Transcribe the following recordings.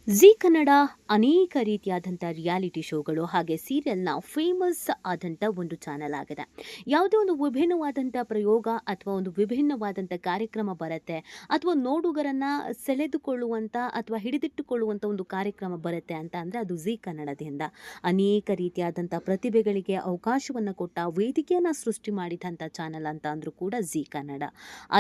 Zee Kannada ಅನೇಕ ರೀತಿಯಾದಂಥ reality ಶೋಗಳು ಹಾಗೆ ಸೀರಿಯಲ್ನ ಫೇಮಸ್ ಆದಂಥ ಒಂದು ಚಾನಲ್ ಆಗಿದೆ. ಯಾವುದೋ ಒಂದು ವಿಭಿನ್ನವಾದಂಥ ಪ್ರಯೋಗ ಅಥವಾ ಒಂದು ವಿಭಿನ್ನವಾದಂಥ ಕಾರ್ಯಕ್ರಮ ಬರುತ್ತೆ ಅಥವಾ ನೋಡುಗರನ್ನ ಸೆಳೆದುಕೊಳ್ಳುವಂಥ ಅಥವಾ ಹಿಡಿದಿಟ್ಟುಕೊಳ್ಳುವಂಥ ಒಂದು ಕಾರ್ಯಕ್ರಮ ಬರುತ್ತೆ ಅಂತ ಅಂದರೆ ಅದು ಝೀ ಕನ್ನಡದಿಂದ. ಅನೇಕ ರೀತಿಯಾದಂಥ ಪ್ರತಿಭೆಗಳಿಗೆ ಅವಕಾಶವನ್ನು ಕೊಟ್ಟ ವೇದಿಕೆಯನ್ನು ಸೃಷ್ಟಿ ಮಾಡಿದಂಥ ಚಾನಲ್ ಅಂತ ಅಂದರೂ ಕೂಡ ಝೀ ಕನ್ನಡ.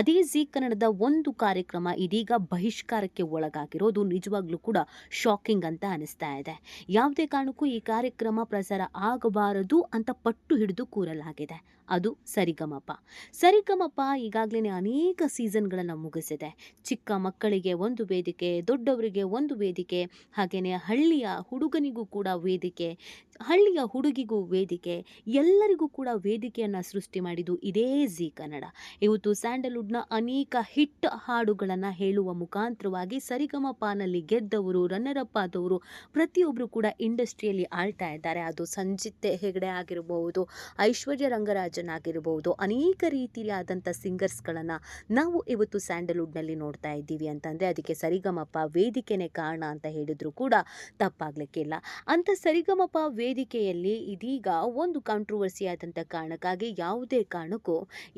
ಅದೇ ಝೀ ಕನ್ನಡದ ಒಂದು ಕಾರ್ಯಕ್ರಮ ಇದೀಗ ಬಹಿಷ್ಕಾರಕ್ಕೆ ಒಳಗಾಗಿರೋದು ನಿಜವಾಗ್ಲೂ ಕೂಡ ಶಾಕಿಂಗ್ ಅಂತ ಅನಿಸ್ತಾ ಇದೆ. ಯಾವುದೇ ಕಾರಣಕ್ಕೂ ಈ ಕಾರ್ಯಕ್ರಮ ಪ್ರಸಾರ ಆಗಬಾರದು ಅಂತ ಪಟ್ಟು ಹಿಡಿದು ಕೂರಲಾಗಿದೆ. ಅದು ಸರಿಗಮಪ. ಸರಿಗಮಪ ಈಗಾಗಲೇ ಅನೇಕ ಸೀಸನ್ಗಳನ್ನು ಮುಗಿಸಿದೆ. ಚಿಕ್ಕ ಮಕ್ಕಳಿಗೆ ಒಂದು ವೇದಿಕೆ, ದೊಡ್ಡವರಿಗೆ ಒಂದು ವೇದಿಕೆ, ಹಾಗೆಯೇ ಹಳ್ಳಿಯ ಹುಡುಗನಿಗೂ ಕೂಡ ವೇದಿಕೆ, ಹಳ್ಳಿಯ ಹುಡುಗಿಗೂ ವೇದಿಕೆ, ಎಲ್ಲರಿಗೂ ಕೂಡ ವೇದಿಕೆಯನ್ನು ಸೃಷ್ಟಿ ಮಾಡಿದ್ದು ಇದೇ ಝೀ ಕನ್ನಡ. ಇವತ್ತು ಸ್ಯಾಂಡಲ್ವುಡ್ನ ಅನೇಕ ಹಿಟ್ ಹಾಡುಗಳನ್ನು ಹೇಳುವ ಮುಖಾಂತರವಾಗಿ ಸರಿಗಮಪನಲ್ಲಿ ಗೆದ್ದವರು, ರನ್ನರ್ ಅಪ್ ಆದವರು ಪ್ರತಿಯೊಬ್ಬರು ಕೂಡ ಇಂಡಸ್ಟ್ರಿಯಲ್ಲಿ ಆಳ್ತಾ ಇದ್ದಾರೆ. ಅದು ಸಂಜಿತ್ ಹೆಗಡೆ ಆಗಿರಬಹುದು, ಐಶ್ವರ್ಯ ರಂಗರಾಜನ್ ಆಗಿರಬಹುದು, ಅನೇಕ ರೀತಿಯಾದಂಥ ಸಿಂಗರ್ಸ್ಗಳನ್ನು ನಾವು ಇವತ್ತು ಸ್ಯಾಂಡಲ್ವುಡ್ನಲ್ಲಿ ನೋಡ್ತಾ ಇದ್ದೀವಿ ಅಂತಂದರೆ ಅದಕ್ಕೆ ಸರಿಗಮಪ ವೇದಿಕೆನೇ ಕಾರಣ ಅಂತ ಹೇಳಿದ್ರು ಕೂಡ ತಪ್ಪಾಗಲಿಕ್ಕಿಲ್ಲ. ಅಂಥ ಸರಿಗಮಪ ವೇದಿಕೆಯಲ್ಲಿ ಇದೀಗ ಒಂದು ಕಾಂಟ್ರವರ್ಸಿ ಆದಂಥ ಕಾರಣಕ್ಕಾಗಿ ಯಾವುದೇ ಕಾರಣಕ್ಕೂ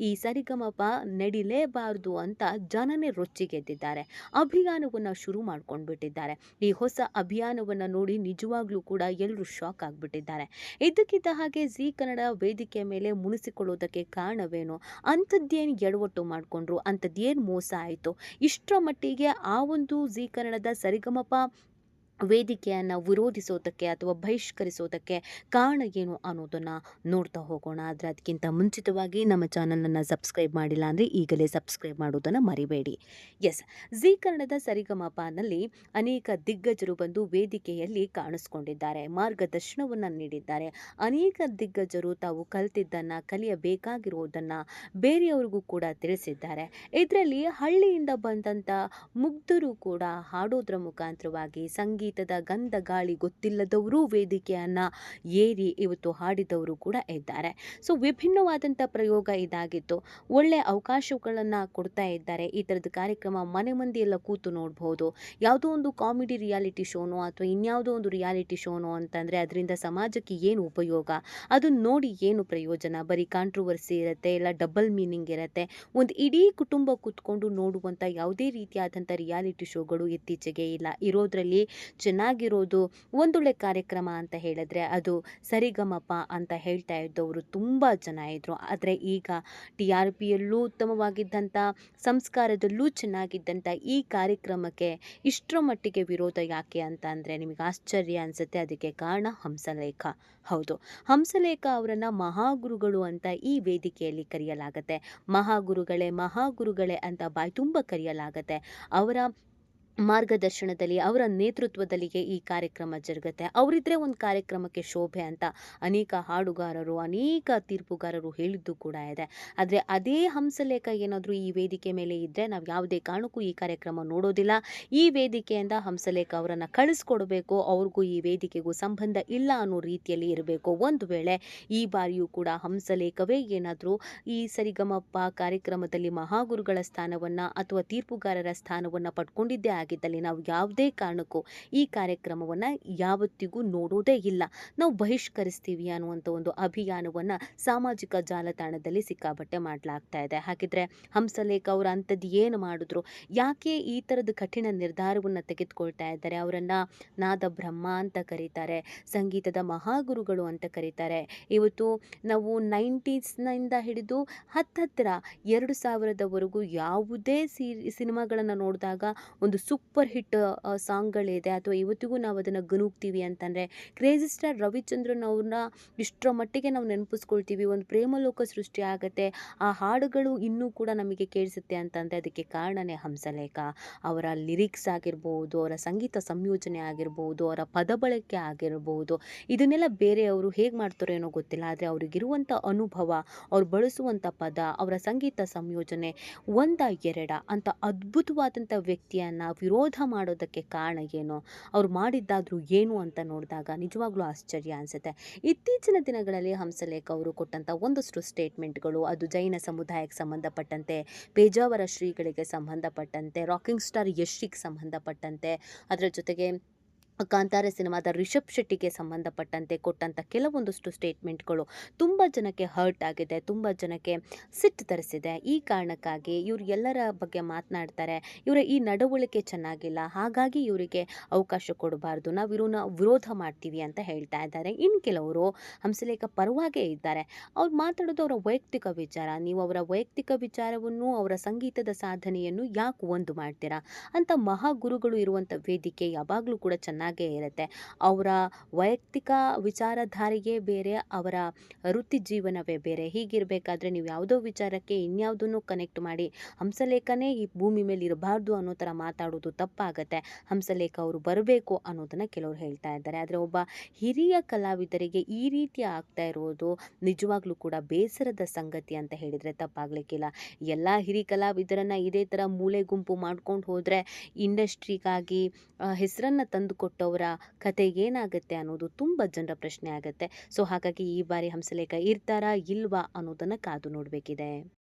ಈ ಸರಿಗಮಪ ನಡಿಲೇಬಾರದು ಅಂತ ಜನನೇ ರೊಚ್ಚಿಗೆದ್ದಿದ್ದಾರೆ. ಅಭಿಯಾನವನ್ನು ಶುರು ಮಾಡ್ಕೊಂಡು ಬಿಟ್ಟಿದ್ದಾರೆ. ಈ ಹೊಸ ಅಭಿಯಾನವನ್ನು ನೋಡಿ ನಿಜವಾಗ್ಲೂ ಕೂಡ ಎಲ್ಲರೂ ಶಾಕ್ ಆಗಿಬಿಟ್ಟಿದ್ದಾರೆ. ಇದ್ದಕ್ಕಿದ್ದ ಹಾಗೆ ಝೀ ಕನ್ನಡ ವೇದಿಕೆ ಮೇಲೆ ಮುನಿಸಿಕೊಳ್ಳೋದಕ್ಕೆ ಕಾರಣವೇನು, ಅಂಥದ್ದೇನು ಎಡವಟ್ಟು ಮಾಡಿಕೊಂಡ್ರು, ಅಂಥದ್ದೇನು ಮೋಸ ಆಯಿತು, ಇಷ್ಟರ ಮಟ್ಟಿಗೆ ಆ ಒಂದು ಝೀ ಕನ್ನಡದ ಸರಿಗಮಪ ವೇದಿಕೆಯನ್ನು ವಿರೋಧಿಸೋದಕ್ಕೆ ಅಥವಾ ಬಹಿಷ್ಕರಿಸೋದಕ್ಕೆ ಕಾರಣ ಏನು ಅನ್ನೋದನ್ನು ನೋಡ್ತಾ ಹೋಗೋಣ. ಆದರೆ ಅದಕ್ಕಿಂತ ಮುಂಚಿತವಾಗಿ ನಮ್ಮ ಚಾನಲನ್ನು ಸಬ್ಸ್ಕ್ರೈಬ್ ಮಾಡಿಲ್ಲ ಅಂದರೆ ಈಗಲೇ ಸಬ್ಸ್ಕ್ರೈಬ್ ಮಾಡೋದನ್ನು ಮರಿಬೇಡಿ. ಎಸ್, ಝೀ ಕನ್ನಡದ ಸರಿಗಮಪನಲ್ಲಿ ಅನೇಕ ದಿಗ್ಗಜರು ಬಂದು ವೇದಿಕೆಯಲ್ಲಿ ಕಾಣಿಸ್ಕೊಂಡಿದ್ದಾರೆ, ಮಾರ್ಗದರ್ಶನವನ್ನು ನೀಡಿದ್ದಾರೆ. ಅನೇಕ ದಿಗ್ಗಜರು ತಾವು ಕಲಿತಿದ್ದನ್ನು, ಕಲಿಯಬೇಕಾಗಿರೋದನ್ನು ಬೇರೆಯವರಿಗೂ ಕೂಡ ತಿಳಿಸಿದ್ದಾರೆ. ಇದರಲ್ಲಿ ಹಳ್ಳಿಯಿಂದ ಬಂದಂಥ ಮುಗ್ಧರು ಕೂಡ ಹಾಡೋದ್ರ ಮುಖಾಂತರವಾಗಿ ಸಂಗೀತದ ಗಂಧ ಗಾಳಿ ಗೊತ್ತಿಲ್ಲದವರು ವೇದಿಕೆಯನ್ನು ಏರಿ ಇವತ್ತು ಹಾಡಿದವರು ಕೂಡ ಇದ್ದಾರೆ. ಸೊ ವಿಭಿನ್ನವಾದಂಥ ಪ್ರಯೋಗ ಇದಾಗಿತ್ತು. ಒಳ್ಳೆ ಅವಕಾಶಗಳನ್ನು ಕೊಡ್ತಾ ಇದ್ದಾರೆ. ಈ ಥರದ ಕಾರ್ಯಕ್ರಮ ಮನೆ ಮಂದಿ ಎಲ್ಲ ಕೂತು ನೋಡ್ಬೋದು. ಯಾವುದೋ ಒಂದು ಕಾಮಿಡಿ ರಿಯಾಲಿಟಿ ಶೋನೋ ಅಥವಾ ಇನ್ಯಾವುದೋ ಒಂದು ರಿಯಾಲಿಟಿ ಶೋನೋ ಅಂತಂದರೆ ಅದರಿಂದ ಸಮಾಜಕ್ಕೆ ಏನು ಉಪಯೋಗ, ಅದನ್ನು ನೋಡಿ ಏನು ಪ್ರಯೋಜನ? ಬರೀ ಕಾಂಟ್ರವರ್ಸಿ ಇರುತ್ತೆ, ಇಲ್ಲ ಡಬಲ್ ಮೀನಿಂಗ್ ಇರುತ್ತೆ. ಒಂದು ಇಡೀ ಕುಟುಂಬ ಕೂತ್ಕೊಂಡು ನೋಡುವಂಥ ಯಾವುದೇ ರೀತಿಯಾದಂಥ ರಿಯಾಲಿಟಿ ಶೋಗಳು ಇತ್ತೀಚೆಗೆ ಇಲ್ಲ. ಇರೋದ್ರಲ್ಲಿ ಚೆನ್ನಾಗಿರೋದು ಒಂದೊಳ್ಳೆ ಕಾರ್ಯಕ್ರಮ ಅಂತ ಹೇಳಿದ್ರೆ ಅದು ಸರಿಗಮಪ ಅಂತ ಹೇಳ್ತಾ ಇದ್ದವರು ತುಂಬ ಜನ ಇದ್ದರು. ಆದರೆ ಈಗ TRPಯಲ್ಲೂ ಉತ್ತಮವಾಗಿದ್ದಂಥ, ಸಂಸ್ಕಾರದಲ್ಲೂ ಚೆನ್ನಾಗಿದ್ದಂಥ ಈ ಕಾರ್ಯಕ್ರಮಕ್ಕೆ ಇಷ್ಟರ ಮಟ್ಟಿಗೆ ವಿರೋಧ ಯಾಕೆ ಅಂತ ಅಂದರೆ ನಿಮಗೆ ಆಶ್ಚರ್ಯ ಅನಿಸುತ್ತೆ. ಅದಕ್ಕೆ ಕಾರಣ ಹಂಸಲೇಖ. ಹೌದು, ಹಂಸಲೇಖ ಅವರನ್ನು ಮಹಾಗುರುಗಳು ಅಂತ ಈ ವೇದಿಕೆಯಲ್ಲಿ ಕರೆಯಲಾಗತ್ತೆ. ಮಹಾಗುರುಗಳೇ ಅಂತ ಬಾಯಿ ತುಂಬ ಕರೆಯಲಾಗತ್ತೆ. ಅವರ ಮಾರ್ಗದರ್ಶನದಲ್ಲಿ, ಅವರ ನೇತೃತ್ವದಲ್ಲಿಗೆ ಈ ಕಾರ್ಯಕ್ರಮ ಜರುಗುತ್ತೆ. ಅವರಿದ್ರೆ ಒಂದು ಕಾರ್ಯಕ್ರಮಕ್ಕೆ ಶೋಭೆ ಅಂತ ಅನೇಕ ಹಾಡುಗಾರರು, ಅನೇಕ ತೀರ್ಪುಗಾರರು ಹೇಳಿದ್ದು ಕೂಡ ಇದೆ. ಆದರೆ ಅದೇ ಹಂಸಲೇಖ ಏನಾದರೂ ಈ ವೇದಿಕೆ ಮೇಲೆ ಇದ್ದರೆ ನಾವು ಯಾವುದೇ ಕಾರಣಕ್ಕೂ ಈ ಕಾರ್ಯಕ್ರಮ ನೋಡೋದಿಲ್ಲ. ಈ ವೇದಿಕೆಯಿಂದ ಹಂಸಲೇಖ ಅವರನ್ನು ಕಳಿಸ್ಕೊಡ್ಬೇಕು, ಅವ್ರಿಗೂ ಈ ವೇದಿಕೆಗೂ ಸಂಬಂಧ ಇಲ್ಲ ಅನ್ನೋ ರೀತಿಯಲ್ಲಿ ಇರಬೇಕು. ಒಂದು ವೇಳೆ ಈ ಬಾರಿಯೂ ಕೂಡ ಹಂಸಲೇಖವೇ ಏನಾದರೂ ಈ ಸರಿಗಮಪ ಕಾರ್ಯಕ್ರಮದಲ್ಲಿ ಮಹಾಗುರುಗಳ ಸ್ಥಾನವನ್ನು ಅಥವಾ ತೀರ್ಪುಗಾರರ ಸ್ಥಾನವನ್ನು ಪಡ್ಕೊಂಡಿದ್ದೇ ಆಗಿದ್ದಲ್ಲಿ ನಾವು ಯಾವುದೇ ಕಾರಣಕ್ಕೂ ಈ ಕಾರ್ಯಕ್ರಮವನ್ನು ಯಾವತ್ತಿಗೂ ನೋಡೋದೇ ಇಲ್ಲ, ನಾವು ಬಹಿಷ್ಕರಿಸ್ತೀವಿ ಅನ್ನುವಂಥ ಒಂದು ಅಭಿಯಾನವನ್ನು ಸಾಮಾಜಿಕ ಜಾಲತಾಣದಲ್ಲಿ ಸಿಕ್ಕಾಬಟ್ಟೆ ಮಾಡಲಾಗ್ತಾ ಇದೆ. ಹಾಗಿದ್ರೆ ಹಂಸಲೇಖ ಅವರು ಅಂಥದ್ದು ಏನು ಮಾಡಿದ್ರು, ಯಾಕೆ ಈ ಥರದ ಕಠಿಣ ನಿರ್ಧಾರವನ್ನು ತೆಗೆದುಕೊಳ್ತಾ ಇದ್ದಾರೆ? ಅವರನ್ನು ನಾದ ಬ್ರಹ್ಮ ಅಂತ ಕರೀತಾರೆ, ಸಂಗೀತದ ಮಹಾಗುರುಗಳು ಅಂತ ಕರೀತಾರೆ. ಇವತ್ತು ನಾವು 90ಸ್ನಿಂದ ಹಿಡಿದು ಹತ್ತಿರ 2000ದವರೆಗೂ ಯಾವುದೇ ಸಿನಿಮಾಗಳನ್ನು ನೋಡಿದಾಗ ಒಂದು ಸೂಪರ್ ಹಿಟ್ ಸಾಂಗ್ಗಳಿದೆ ಅಥವಾ ಇವತ್ತಿಗೂ ನಾವು ಅದನ್ನು ಗನುಗ್ತೀವಿ ಅಂತಂದರೆ ಕ್ರೇಜಿ ಸ್ಟಾರ್ ರವಿಚಂದ್ರನ್ ಅವ್ರನ್ನ ಇಷ್ಟರ ಮಟ್ಟಿಗೆ ನಾವು ನೆನಪಿಸ್ಕೊಳ್ತೀವಿ. ಒಂದು ಪ್ರೇಮಲೋಕ ಸೃಷ್ಟಿ ಆಗುತ್ತೆ, ಆ ಹಾಡುಗಳು ಇನ್ನೂ ಕೂಡ ನಮಗೆ ಕೇಳಿಸುತ್ತೆ ಅಂತಂದರೆ ಅದಕ್ಕೆ ಕಾರಣನೇ ಹಂಸಲೇಖ. ಅವರ ಲಿರಿಕ್ಸ್ ಆಗಿರ್ಬೋದು, ಅವರ ಸಂಗೀತ ಸಂಯೋಜನೆ ಆಗಿರ್ಬೋದು, ಅವರ ಪದ ಬಳಕೆ ಆಗಿರ್ಬೋದು, ಇದನ್ನೆಲ್ಲ ಬೇರೆಯವರು ಹೇಗೆ ಮಾಡ್ತಾರೋ ಏನೋ ಗೊತ್ತಿಲ್ಲ. ಆದರೆ ಅವ್ರಿಗಿರುವಂಥ ಅನುಭವ, ಅವ್ರು ಬಳಸುವಂಥ ಪದ, ಅವರ ಸಂಗೀತ ಸಂಯೋಜನೆ ಒಂದ ಎರಡ ಅಂತ ಅದ್ಭುತವಾದಂಥ ವ್ಯಕ್ತಿಯನ್ನು ವಿರೋಧ ಮಾಡೋದಕ್ಕೆ ಕಾರಣ ಏನು, ಅವ್ರು ಮಾಡಿದ್ದಾದರೂ ಏನು ಅಂತ ನೋಡಿದಾಗ ನಿಜವಾಗ್ಲೂ ಆಶ್ಚರ್ಯ ಅನಿಸುತ್ತೆ. ಇತ್ತೀಚಿನ ದಿನಗಳಲ್ಲಿ ಹಂಸಲೇಖ ಅವರು ಕೊಟ್ಟಂಥ ಒಂದಷ್ಟು ಸ್ಟೇಟ್ಮೆಂಟ್ಗಳು, ಅದು ಜೈನ ಸಮುದಾಯಕ್ಕೆ ಸಂಬಂಧಪಟ್ಟಂತೆ, ಪೇಜಾವರ ಶ್ರೀಗಳಿಗೆ ಸಂಬಂಧಪಟ್ಟಂತೆ, ರಾಕಿಂಗ್ ಸ್ಟಾರ್ ಯಶ್ಗೆ ಸಂಬಂಧಪಟ್ಟಂತೆ, ಅದರ ಜೊತೆಗೆ ಕಾಂತಾರ ಸಿನಿಮಾದ ರಿಷಬ್ ಶೆಟ್ಟಿಗೆ ಸಂಬಂಧಪಟ್ಟಂತೆ ಕೊಟ್ಟಂಥ ಕೆಲವೊಂದಷ್ಟು ಸ್ಟೇಟ್ಮೆಂಟ್‌ಗಳು ತುಂಬ ಜನಕ್ಕೆ ಹರ್ಟ್ ಆಗಿದೆ. ತುಂಬ ಜನಕ್ಕೆ ಸಿಟ್ಟು ತರಿಸಿದೆ. ಈ ಕಾರಣಕ್ಕಾಗಿ ಇವ್ರು ಎಲ್ಲರ ಬಗ್ಗೆ ಮಾತನಾಡ್ತಾರೆ. ಇವರ ಈ ನಡವಳಿಕೆ ಚೆನ್ನಾಗಿಲ್ಲ. ಹಾಗಾಗಿ ಇವರಿಗೆ ಅವಕಾಶ ಕೊಡಬಾರ್ದು. ನಾವು ಇವ್ರನ್ನ ವಿರೋಧ ಮಾಡ್ತೀವಿ ಅಂತ ಹೇಳ್ತಾ ಇದ್ದಾರೆ. ಇನ್ನು ಕೆಲವರು ಹಂಸಲೇಖ ಪರವಾಗೇ ಇದ್ದಾರೆ. ಅವ್ರು ಮಾತಾಡೋದು ಅವರ ವೈಯಕ್ತಿಕ ವಿಚಾರ. ನೀವು ಅವರ ವೈಯಕ್ತಿಕ ವಿಚಾರವನ್ನು, ಅವರ ಸಂಗೀತದ ಸಾಧನೆಯನ್ನು ಯಾಕೆ ಒಂದು ಮಾಡ್ತೀರಾ? ಅಂತ ಮಹಾಗುರುಗಳು ಇರುವಂಥ ವೇದಿಕೆ ಯಾವಾಗಲೂ ಕೂಡ ಚೆನ್ನಾಗೇ ಇರುತ್ತೆ. ಅವರ ವೈಯಕ್ತಿಕ ವಿಚಾರಧಾರೆಯೇ ಬೇರೆ, ಅವರ ವೃತ್ತಿ ಜೀವನವೇ ಬೇರೆ. ಹೀಗಿರಬೇಕಾದ್ರೆ ನೀವು ಯಾವುದೋ ವಿಚಾರಕ್ಕೆ ಇನ್ಯಾವುದನ್ನು ಕನೆಕ್ಟ್ ಮಾಡಿ ಹಂಸಲೇಖನೇ ಈ ಭೂಮಿ ಮೇಲೆ ಇರಬಾರ್ದು ಅನ್ನೋ ಥರ ಮಾತಾಡೋದು ತಪ್ಪಾಗತ್ತೆ. ಹಂಸಲೇಖ ಅವರು ಬರಬೇಕು ಅನ್ನೋದನ್ನು ಕೆಲವರು ಹೇಳ್ತಾ ಇದ್ದಾರೆ. ಆದರೆ ಒಬ್ಬ ಹಿರಿಯ ಕಲಾವಿದರಿಗೆ ಈ ರೀತಿ ಆಗ್ತಾ ಇರೋದು ನಿಜವಾಗ್ಲೂ ಕೂಡ ಬೇಸರದ ಸಂಗತಿ ಅಂತ ಹೇಳಿದರೆ ತಪ್ಪಾಗಲಿಕ್ಕಿಲ್ಲ. ಎಲ್ಲ ಹಿರಿಯ ಕಲಾವಿದರನ್ನು ಇದೇ ಥರ ಮೂಲೆ ಗುಂಪು ಮಾಡ್ಕೊಂಡು ಹೋದರೆ ಇಂಡಸ್ಟ್ರಿಗಾಗಿ ಹೆಸರನ್ನು ತಂದುಕೊಟ್ಟವರ ಕತೆ ಏನಾಗುತ್ತೆ ಅನ್ನೋದು ತುಂಬ ಜನರ ಪ್ರಶ್ನೆ ಆಗುತ್ತೆ. ಸೊ ಹಾಗಾಗಿ ಈ ಬಾರಿ ಹಂಸಲೇಖ ಇರ್ತಾರಾ ಇಲ್ವಾ ಅನ್ನೋದನ್ನು ಕಾದು ನೋಡಬೇಕಿದೆ.